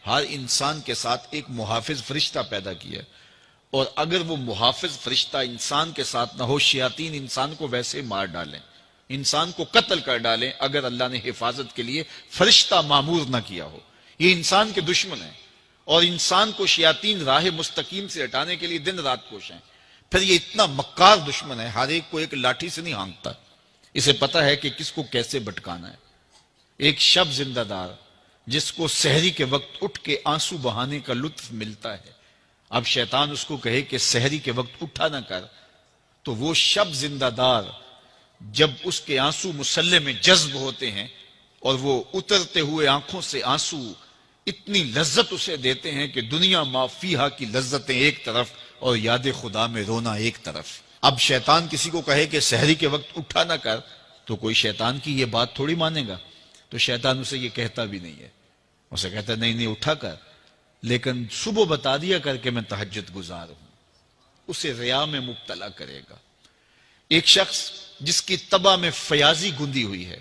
ہر انسان کے ساتھ ایک محافظ فرشتہ پیدا کیا ہے، اور اگر وہ محافظ فرشتہ انسان کے ساتھ نہ ہو، شیاطین انسان کو ویسے مار ڈالیں، انسان کو قتل کر ڈالیں، اگر اللہ نے حفاظت کے لیے فرشتہ معمور نہ کیا ہو۔ یہ انسان کے دشمن ہیں، اور انسان کو شیاطین راہ مستقیم سے ہٹانے کے لیے دن رات کوشش ہیں۔ پھر یہ اتنا مکار دشمن ہے، ہر ایک کو ایک لاٹھی سے نہیں ہانکتا، اسے پتہ ہے کہ کس کو کیسے بھٹکانا ہے۔ ایک شب زندہ دار جس کو سحری کے وقت اٹھ کے آنسو بہانے کا لطف ملتا ہے، اب شیطان اس کو کہے کہ سحری کے وقت اٹھا نہ کر، تو وہ شب زندہ دار جب اس کے آنسو مسلح میں جذب ہوتے ہیں اور وہ اترتے ہوئے آنکھوں سے آنسو اتنی لذت اسے دیتے ہیں کہ دنیا ما فیہا کی لذتیں ایک طرف اور یاد خدا میں رونا ایک طرف۔ اب شیطان کسی کو کہے کہ سحری کے وقت اٹھا نہ کر، تو کوئی شیطان کی یہ بات تھوڑی مانے گا، تو شیطان اسے یہ کہتا بھی نہیں ہے، اسے کہتا ہے نہیں اٹھا کر، لیکن صبح بتا دیا کر کے میں تہجد گزار ہوں، اسے ریا میں مبتلا کرے گا۔ ایک شخص جس کی طبع میں فیاضی گندی ہوئی ہے،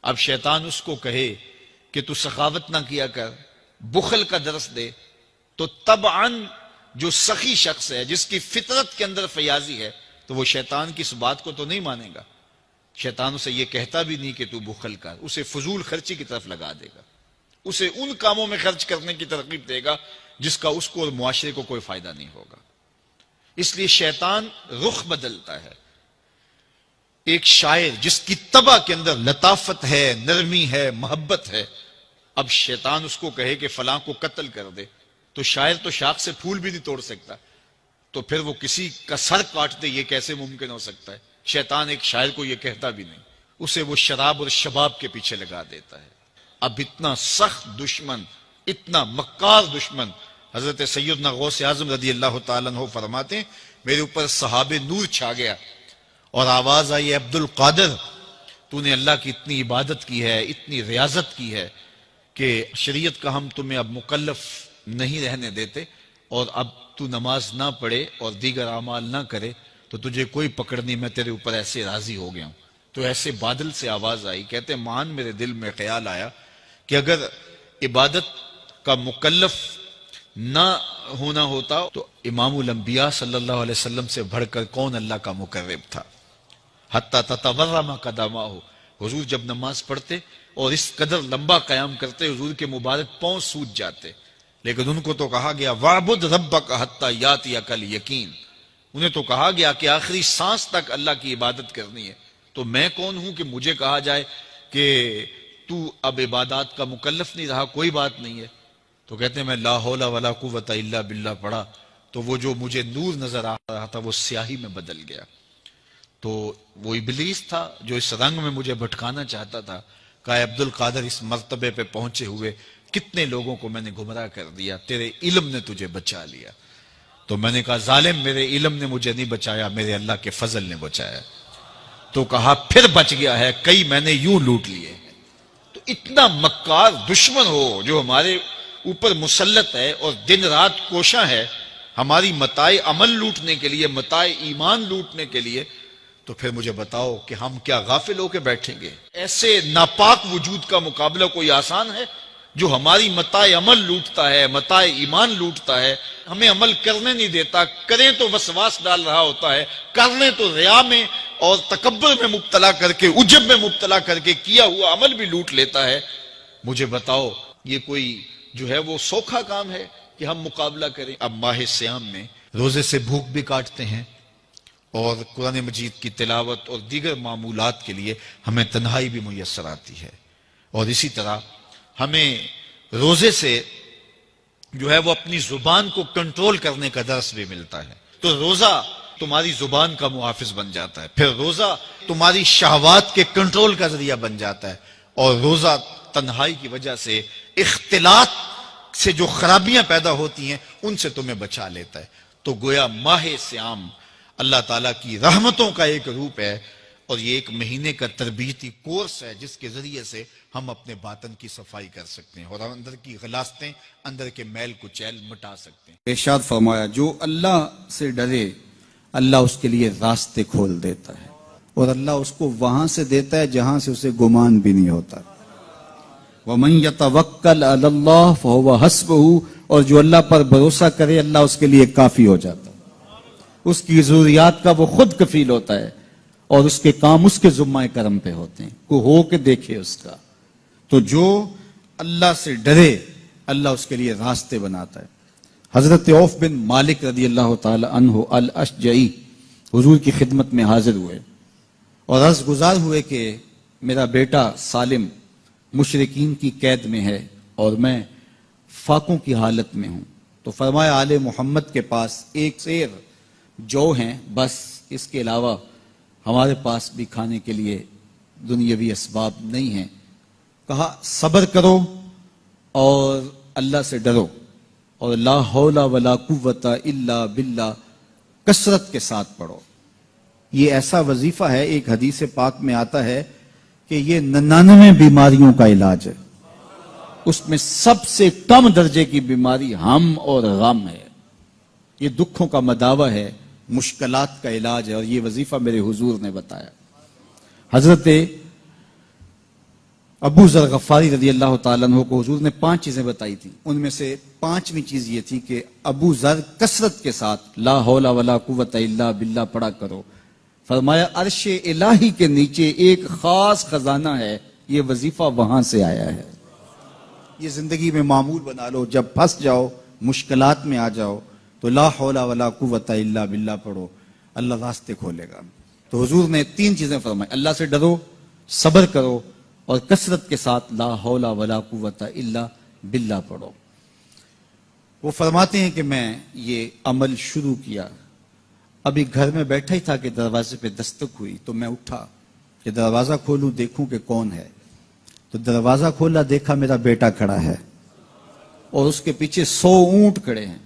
اب شیطان اس کو کہے کہ تو سخاوت نہ کیا کر، بخل کا درس دے، تو طبعاً جو سخی شخص ہے، جس کی فطرت کے اندر فیاضی ہے، تو وہ شیطان کی اس بات کو تو نہیں مانے گا۔ شیطان اسے یہ کہتا بھی نہیں کہ تو بخل کر، اسے فضول خرچی کی طرف لگا دے گا، اسے ان کاموں میں خرچ کرنے کی ترغیب دے گا جس کا اس کو اور معاشرے کو کوئی فائدہ نہیں ہوگا۔ اس لیے شیطان رخ بدلتا ہے۔ ایک شاعر جس کی طبع کے اندر لطافت ہے، نرمی ہے، محبت ہے، اب شیطان اس کو کہے کہ فلاں کو قتل کر دے، تو شاعر تو شاخ سے پھول بھی نہیں توڑ سکتا، تو پھر وہ کسی کا سر کاٹ دے، یہ کیسے ممکن ہو سکتا ہے؟ شیطان ایک شاعر کو یہ کہتا بھی نہیں، اسے وہ شراب اور شباب کے پیچھے لگا دیتا ہے۔ اب اتنا سخت دشمن، اتنا مکار دشمن، حضرت سیدنا غوث اعظم رضی اللہ تعالیٰ عنہ فرماتے ہیں میرے اوپر صحاب نور چھا گیا اور آواز آئی عبد القادر، تو نے اللہ کی اتنی عبادت کی ہے، اتنی ریاضت کی ہے کہ شریعت کا ہم تمہیں اب مکلف نہیں رہنے دیتے، اور اب تو نماز نہ پڑھے اور دیگر اعمال نہ کرے تو تجھے کوئی پکڑ نہیں، میں تیرے اوپر ایسے راضی ہو گیا ہوں۔ تو ایسے بادل سے آواز آئی، کہتے ہیں مان میرے دل میں خیال آیا کہ اگر عبادت کا مکلف نہ ہونا ہوتا تو امام الانبیاء صلی اللہ علیہ وسلم سے بڑھ کر کون اللہ کا مقرب تھا۔ حتی تتورم قدمہ، حضور جب نماز پڑھتے اور اس قدر لمبا قیام کرتے حضور کے مبارک پاؤں سوج جاتے، لیکن ان کو تو کہا گیا وَعْبُدْ رَبَّكَ حَتَّى يَأْتِيَكَ الْيَقِينُ، انہیں تو کہا گیا کہ آخری سانس تک اللہ کی عبادت کرنی ہے، تو میں کون ہوں کہ مجھے کہا جائے کہ تو اب عبادات کا مکلف نہیں رہا، کوئی بات نہیں ہے۔ تو کہتے ہیں میں لا حول ولا قوت الا باللہ پڑھا تو وہ جو مجھے نور نظر آ رہا تھا وہ سیاہی میں بدل گیا۔ تو وہ ابلیس تھا جو اس رنگ میں مجھے بھٹکانا چاہتا تھا، کہا عبد القادر اس مرتبے پہ پہنچے ہوئے کتنے لوگوں کو میں نے گمراہ کر دیا، تیرے علم نے تجھے بچا لیا۔ تو میں نے کہا ظالم، میرے علم نے مجھے نہیں بچایا، میرے اللہ کے فضل نے بچایا۔ تو کہا پھر بچ گیا ہے، کئی میں نے یوں لوٹ لیے۔ تو اتنا مکار دشمن ہو جو ہمارے اوپر مسلط ہے اور دن رات کوشاں ہے ہماری متاع عمل لوٹنے کے لیے، متاع ایمان لوٹنے کے لیے، تو پھر مجھے بتاؤ کہ ہم کیا غافل ہو کے بیٹھیں گے؟ ایسے ناپاک وجود کا مقابلہ کوئی آسان ہے جو ہماری متاع عمل لوٹتا ہے، متاع ایمان لوٹتا ہے، ہمیں عمل کرنے نہیں دیتا، کریں تو وسواس ڈال رہا ہوتا ہے، کر لیں تو ریا میں اور تکبر میں مبتلا کر کے، عجب میں مبتلا کر کے کیا ہوا عمل بھی لوٹ لیتا ہے۔ مجھے بتاؤ یہ کوئی جو ہے وہ سوکھا کام ہے کہ ہم مقابلہ کریں؟ اب ماہ سیام میں روزے سے بھوک بھی کاٹتے ہیں اور قرآن مجید کی تلاوت اور دیگر معمولات کے لیے ہمیں تنہائی بھی میسر آتی ہے، اور اسی طرح ہمیں روزے سے جو ہے وہ اپنی زبان کو کنٹرول کرنے کا درس بھی ملتا ہے۔ تو روزہ تمہاری زبان کا محافظ بن جاتا ہے، پھر روزہ تمہاری شہوات کے کنٹرول کا ذریعہ بن جاتا ہے، اور روزہ تنہائی کی وجہ سے اختلاط سے جو خرابیاں پیدا ہوتی ہیں ان سے تمہیں بچا لیتا ہے۔ تو گویا ماہ سیام اللہ تعالیٰ کی رحمتوں کا ایک روپ ہے، اور یہ ایک مہینے کا تربیتی کورس ہے جس کے ذریعے سے ہم اپنے باطن کی صفائی کر سکتے ہیں اور اندر کی غلاستیں، اندر کے میل کچیل مٹا سکتے ہیں۔ ارشاد فرمایا جو اللہ سے ڈرے اللہ اس کے لیے راستے کھول دیتا ہے، اور اللہ اس کو وہاں سے دیتا ہے جہاں سے اسے گمان بھی نہیں ہوتا۔ وَمَن يَتَوَكَّلْ عَلَى اللَّهِ فَهُوَ حَسْبُهُ، اور جو اللہ پر بھروسہ کرے اللہ اس کے لیے کافی ہو جاتا ہے، اس کی ضروریات کا وہ خود کفیل ہوتا ہے، اور اس کے کام اس کے ذمہ کرم پہ ہوتے ہیں، کو ہو کے دیکھے اس کا۔ تو جو اللہ سے ڈرے اللہ اس کے لیے راستے بناتا ہے۔ حضرت عوف بن مالک رضی اللہ تعالی عنہ الاشجعی حضور کی خدمت میں حاضر ہوئے اور عرض گزار ہوئے کہ میرا بیٹا سالم مشرکین کی قید میں ہے اور میں فاقوں کی حالت میں ہوں، تو فرمایا آل محمد کے پاس ایک سیر جو ہیں، بس اس کے علاوہ ہمارے پاس بھی کھانے کے لیے دنیاوی اسباب نہیں ہیں۔ کہا صبر کرو اور اللہ سے ڈرو، اور لا حول ولا قوت الا باللہ کثرت کے ساتھ پڑھو۔ یہ ایسا وظیفہ ہے، ایک حدیث پاک میں آتا ہے کہ یہ 99 بیماریوں کا علاج ہے، اس میں سب سے کم درجے کی بیماری ہم اور غم ہے، یہ دکھوں کا مداوع ہے، مشکلات کا علاج ہے، اور یہ وظیفہ میرے حضور نے بتایا۔ حضرت ابو ذر غفاری رضی اللہ تعالیٰ عنہ کو حضور نے 5 چیزیں بتائی تھی، ان میں سے 5ویں چیز یہ تھی کہ ابو ذر کثرت کے ساتھ لا حول ولا قوت الا باللہ پڑھا کرو۔ فرمایا عرش الہی کے نیچے ایک خاص خزانہ ہے، یہ وظیفہ وہاں سے آیا ہے، یہ زندگی میں معمول بنا لو، جب پھنس جاؤ مشکلات میں آ جاؤ تو لا حول ولا قوت الا باللہ پڑھو، اللہ راستے کھولے گا۔ تو حضور نے 3 چیزیں فرمائی، اللہ سے ڈرو، صبر کرو، اور کثرت کے ساتھ لا حول ولا قوت الا باللہ پڑھو۔ وہ فرماتے ہیں کہ میں یہ عمل شروع کیا، ابھی گھر میں بیٹھا ہی تھا کہ دروازے پہ دستک ہوئی، تو میں اٹھا کہ دروازہ کھولوں دیکھوں کہ کون ہے، تو دروازہ کھولا، دیکھا میرا بیٹا کھڑا ہے اور اس کے پیچھے 100 اونٹ کھڑے ہیں۔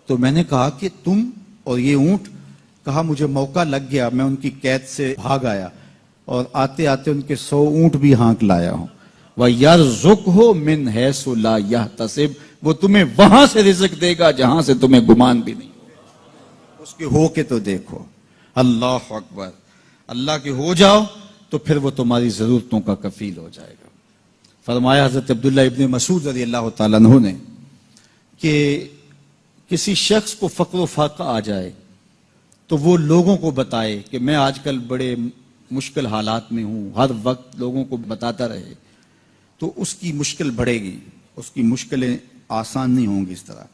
تو میں نے کہا کہ تم اور یہ اونٹ؟ کہا مجھے موقع لگ گیا، میں ان کی قید سے بھاگ آیا اور آتے آتے ان کے 100 اونٹ بھی ہانک لایا ہوں۔ وَيَرْزُقْهُ مِنْ حَيْثُ لَا يَحْتَسِبُ، وہ تمہیں وہاں سے رزق دے گا جہاں سے تمہیں گمان بھی نہیں، اس کے ہو کے تو دیکھو۔ اللہ اکبر، اللہ کے ہو جاؤ تو پھر وہ تمہاری ضرورتوں کا کفیل ہو جائے گا۔ فرمایا حضرت عبداللہ ابن مسعود رضی اللہ تعالیٰ عنہ نے کہ کسی شخص کو فقر و فاقہ آ جائے تو وہ لوگوں کو بتائے کہ میں آج کل بڑے مشکل حالات میں ہوں، ہر وقت لوگوں کو بتاتا رہے تو اس کی مشکل بڑھے گی، اس کی مشکلیں آسان نہیں ہوں گی اس طرح۔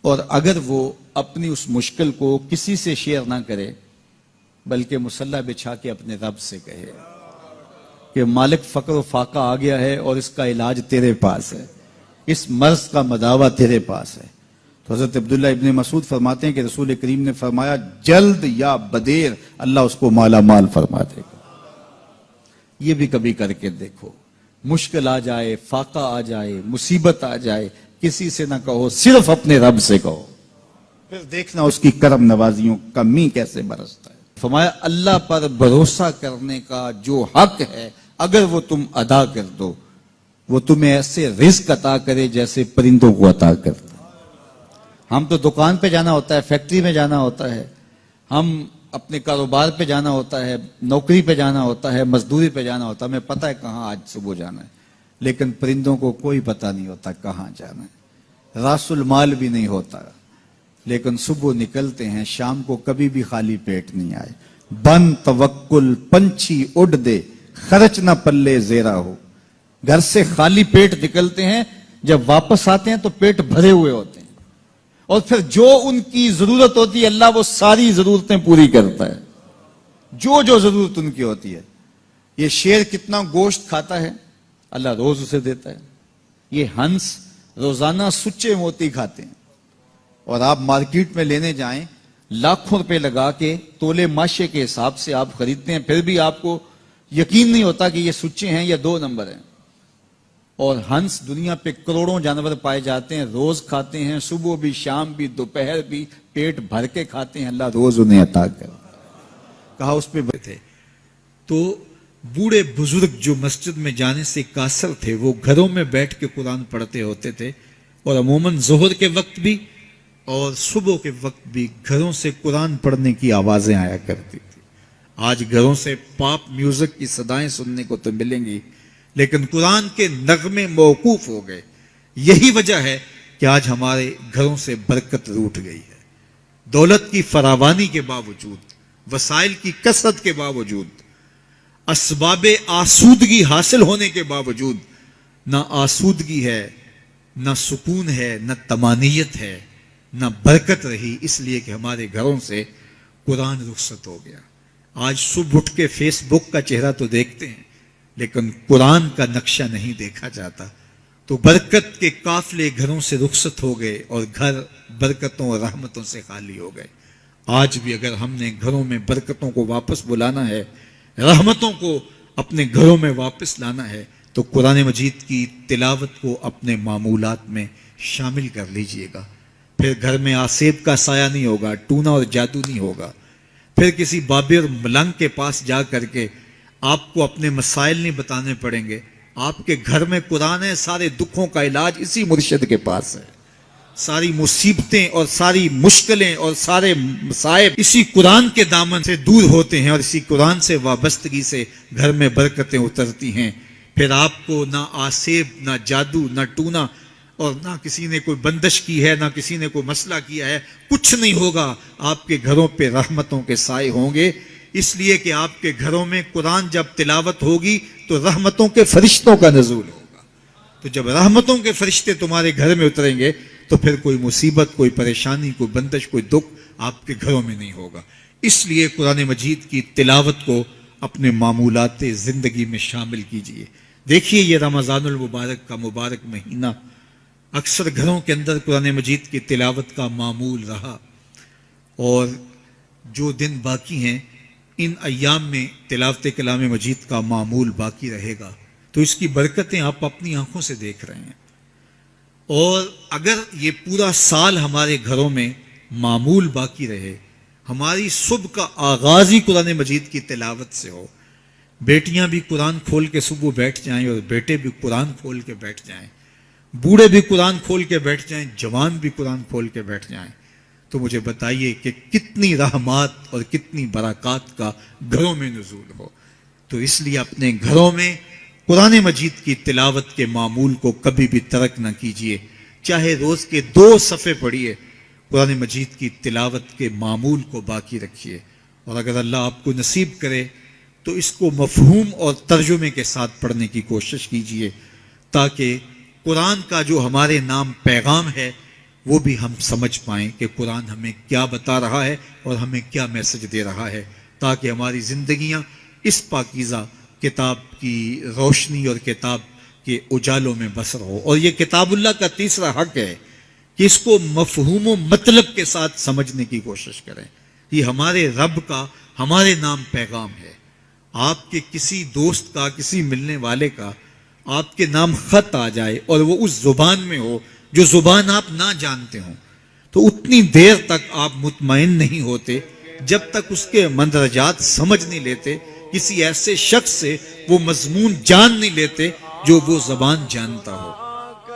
اور اگر وہ اپنی اس مشکل کو کسی سے شیئر نہ کرے بلکہ مصلی بچھا کے اپنے رب سے کہے کہ مالک فقر و فاقہ آ گیا ہے اور اس کا علاج تیرے پاس ہے، اس مرض کا مداوع تیرے پاس ہے۔ تو حضرت عبداللہ ابن مسعود فرماتے ہیں کہ رسول کریم نے فرمایا جلد یا بدیر اللہ اس کو مالا مال فرما دے گا۔ یہ بھی کبھی کر کے دیکھو، مشکل آ جائے، فاقہ آ جائے، مصیبت آ جائے، کسی سے نہ کہو، صرف اپنے رب سے کہو، پھر دیکھنا اس کی کرم نوازیوں کا می کیسے برستا ہے۔ فرمایا اللہ پر بھروسہ کرنے کا جو حق ہے اگر وہ تم ادا کر دو، وہ تمہیں ایسے رزق عطا کرے جیسے پرندوں کو عطا کرتا ہے۔ ہم تو دکان پہ جانا ہوتا ہے، فیکٹری میں جانا ہوتا ہے، ہم اپنے کاروبار پہ جانا ہوتا ہے، نوکری پہ جانا ہوتا ہے، مزدوری پہ جانا ہوتا ہے، ہمیں پتہ ہے کہاں آج صبح جانا ہے، لیکن پرندوں کو کوئی پتہ نہیں ہوتا کہاں جانا ہے، راس المال بھی نہیں ہوتا، لیکن صبح نکلتے ہیں، شام کو کبھی بھی خالی پیٹ نہیں آئے۔ بن توکل پنچھی اڑ دے، خرچ نہ پلے زیرا ہو۔ گھر سے خالی پیٹ نکلتے ہیں، جب واپس آتے ہیں تو پیٹ بھرے ہوئے ہوتے ہیں، اور پھر جو ان کی ضرورت ہوتی ہے اللہ وہ ساری ضرورتیں پوری کرتا ہے، جو ضرورت ان کی ہوتی ہے۔ یہ شیر کتنا گوشت کھاتا ہے اللہ روز اسے دیتا ہے، یہ ہنس روزانہ سچے موتی کھاتے ہیں، اور آپ مارکیٹ میں لینے جائیں لاکھوں روپے لگا کے تولے ماشے کے حساب سے آپ خریدتے ہیں، پھر بھی آپ کو یقین نہیں ہوتا کہ یہ سچے ہیں یا 2 نمبر ہیں۔ اور ہنس دنیا پہ کروڑوں جانور پائے جاتے ہیں، روز کھاتے ہیں، صبح بھی، شام بھی، دوپہر بھی، پیٹ بھر کے کھاتے ہیں، اللہ روز انہیں عطا کر۔ کہا اس پہ تھے تو بوڑھے بزرگ جو مسجد میں جانے سے قاصر تھے وہ گھروں میں بیٹھ کے قرآن پڑھتے ہوتے تھے، اور عموماً ظہر کے وقت بھی اور صبح کے وقت بھی گھروں سے قرآن پڑھنے کی آوازیں آیا کرتی تھی۔ آج گھروں سے پاپ میوزک کی صدائیں سننے کو تو ملیں گی، لیکن قرآن کے نغمے موقوف ہو گئے. یہی وجہ ہے کہ آج ہمارے گھروں سے برکت روٹ گئی ہے. دولت کی فراوانی کے باوجود، وسائل کی کثرت کے باوجود، اسباب آسودگی حاصل ہونے کے باوجود نہ آسودگی ہے، نہ سکون ہے، نہ طمانیت ہے، نہ برکت رہی، اس لیے کہ ہمارے گھروں سے قرآن رخصت ہو گیا. آج صبح اٹھ کے فیس بک کا چہرہ تو دیکھتے ہیں لیکن قرآن کا نقشہ نہیں دیکھا جاتا. تو برکت کے قافلے گھروں سے رخصت ہو گئے اور گھر برکتوں اور رحمتوں سے خالی ہو گئے. آج بھی اگر ہم نے گھروں میں برکتوں کو واپس بلانا ہے، رحمتوں کو اپنے گھروں میں واپس لانا ہے، تو قرآن مجید کی تلاوت کو اپنے معمولات میں شامل کر لیجئے گا. پھر گھر میں آسیب کا سایہ نہیں ہوگا، ٹونا اور جادو نہیں ہوگا. پھر کسی بابے اور ملنگ کے پاس جا کر کے آپ کو اپنے مسائل نہیں بتانے پڑیں گے. آپ کے گھر میں قرآن ہے، سارے دکھوں کا علاج اسی مرشد کے پاس ہے. ساری مصیبتیں اور ساری مشکلیں اور سارے مصائب اسی قرآن کے دامن سے دور ہوتے ہیں اور اسی قرآن سے وابستگی سے گھر میں برکتیں اترتی ہیں. پھر آپ کو نہ آسیب، نہ جادو، نہ ٹونا، اور نہ کسی نے کوئی بندش کی ہے، نہ کسی نے کوئی مسئلہ کیا ہے، کچھ نہیں ہوگا. آپ کے گھروں پہ رحمتوں کے سائے ہوں گے، اس لیے کہ آپ کے گھروں میں قرآن جب تلاوت ہوگی تو رحمتوں کے فرشتوں کا نزول ہوگا. تو جب رحمتوں کے فرشتے تمہارے گھر میں اتریں گے تو پھر کوئی مصیبت، کوئی پریشانی، کوئی بندش، کوئی دکھ آپ کے گھروں میں نہیں ہوگا. اس لیے قرآن مجید کی تلاوت کو اپنے معمولات زندگی میں شامل کیجئے. دیکھیے یہ رمضان المبارک کا مبارک مہینہ اکثر گھروں کے اندر قرآن مجید کی تلاوت کا معمول رہا، اور جو دن باقی ہیں ان ایام میں تلاوت کلام مجید کا معمول باقی رہے گا. تو اس کی برکتیں آپ اپنی آنکھوں سے دیکھ رہے ہیں. اور اگر یہ پورا سال ہمارے گھروں میں معمول باقی رہے، ہماری صبح کا آغاز ہی قرآن مجید کی تلاوت سے ہو، بیٹیاں بھی قرآن کھول کے صبح بیٹھ جائیں اور بیٹے بھی قرآن کھول کے بیٹھ جائیں، بوڑھے بھی قرآن کھول کے بیٹھ جائیں، جوان بھی قرآن کھول کے بیٹھ جائیں، تو مجھے بتائیے کہ کتنی رحمات اور کتنی برکات کا گھروں میں نزول ہو. تو اس لیے اپنے گھروں میں قرآن مجید کی تلاوت کے معمول کو کبھی بھی ترک نہ کیجیے. چاہے روز کے 2 صفحے پڑھیے، قرآن مجید کی تلاوت کے معمول کو باقی رکھیے. اور اگر اللہ آپ کو نصیب کرے تو اس کو مفہوم اور ترجمے کے ساتھ پڑھنے کی کوشش کیجیے، تاکہ قرآن کا جو ہمارے نام پیغام ہے وہ بھی ہم سمجھ پائیں کہ قرآن ہمیں کیا بتا رہا ہے اور ہمیں کیا میسج دے رہا ہے، تاکہ ہماری زندگیاں اس پاکیزہ کتاب کی روشنی اور کتاب کے اجالوں میں بسر ہو. اور یہ کتاب اللہ کا تیسرا حق ہے کہ اس کو مفہوم و مطلب کے ساتھ سمجھنے کی کوشش کریں. یہ ہمارے رب کا ہمارے نام پیغام ہے. آپ کے کسی دوست کا، کسی ملنے والے کا آپ کے نام خط آ جائے اور وہ اس زبان میں ہو جو زبان آپ نہ جانتے ہوں، تو اتنی دیر تک آپ مطمئن نہیں ہوتے جب تک اس کے مندرجات سمجھ نہیں لیتے، کسی ایسے شخص سے وہ مضمون جان نہیں لیتے جو وہ زبان جانتا ہو.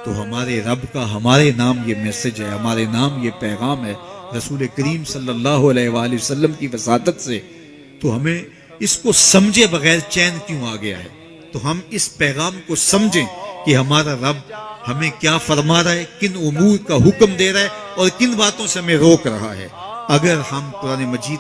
تو ہمارے رب کا ہمارے نام یہ میسج ہے، ہمارے نام یہ پیغام ہے رسول کریم صلی اللہ علیہ وآلہ وسلم کی وساطت سے. تو ہمیں اس کو سمجھے بغیر چین کیوں آ گیا ہے؟ تو ہم اس پیغام کو سمجھیں کہ ہمارا رب ہمیں کیا فرما رہا ہے، کن امور کا حکم دے رہا ہے اور کن باتوں سے ہمیں روک رہا ہے. اگر ہم قرآن مجید